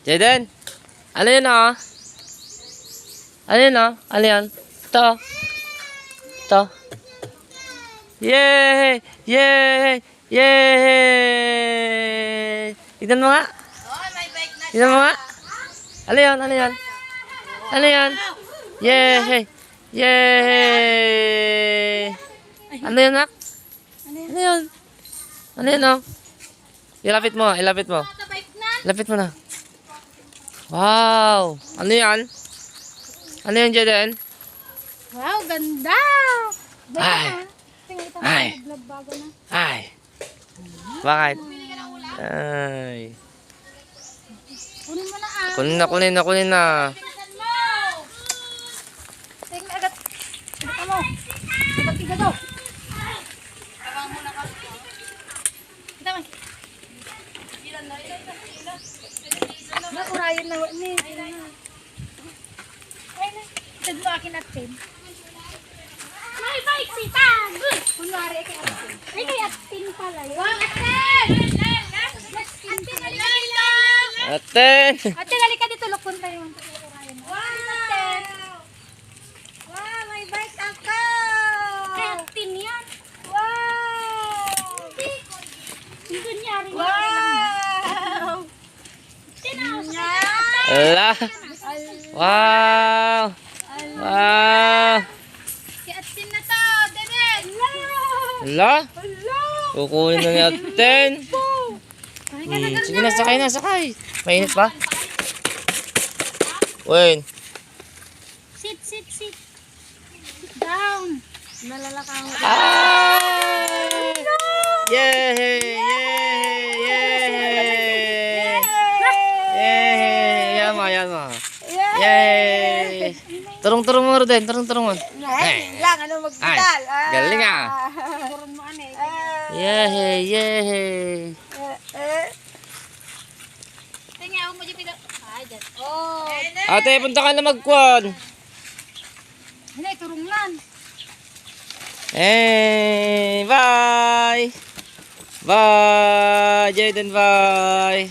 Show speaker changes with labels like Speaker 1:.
Speaker 1: Jaden, ano yun ah? Ano yun ah? Ano yan? Ito. Ito. Yay! Yay! Yay! Tignan mo nga. Tignan mo nga. Ano yan? Ano yan? Ano yan? Yay! Yay! Ano yan nak? Ano yan? Ano yan oh? Ilapit mo, ilapit mo. Ilapit mo na. Wow! Ano yan? Ano yan, Jaden?
Speaker 2: Wow, ganda!
Speaker 1: Ay! Ay! Ay! Bakit? Ay!
Speaker 2: Kunin mo na ah.
Speaker 1: Kunin na, kunin na, kunin na.
Speaker 2: Tingnan agad. Agad mo. Agad tiga daw. Kita man. Na urayan na ni. Ay na. Tignan mo akin at tin. May bike si Tag. Kunwari kay atin. Ay kay atin pala. Wow, atin.
Speaker 1: Aten!
Speaker 2: Ate, halika dito. Lukon tayo. Wow! Wow, may bike ako! Kay atin yan. Wow! Hindi kunyari yan. Wow!
Speaker 1: Ala! Wow! Wow!
Speaker 2: Kay atin na to, Denen!
Speaker 1: Ala! Kukunin na ni Aten. Sige na, sakay na, sakay. Mainit pa? Wayne.
Speaker 2: Sit, sit, sit. Sit down. Nalalakang.
Speaker 1: Ah! Yay! Yay! Yay! Yay! Yama, yama. Yay! Turong-turong mo rin. Turong-turong mo.
Speaker 2: Lang, ano magpedal?
Speaker 1: Galing ah.
Speaker 2: Turun mo ano eh.
Speaker 1: Yay! Yay!
Speaker 2: Tingnan ako mo dyan pila. Ay, dyan. Oh.
Speaker 1: Ate, punta ka na magkwan.
Speaker 2: Hinay, turong lan.
Speaker 1: Hey! Bye! Bye! Jaden, bye!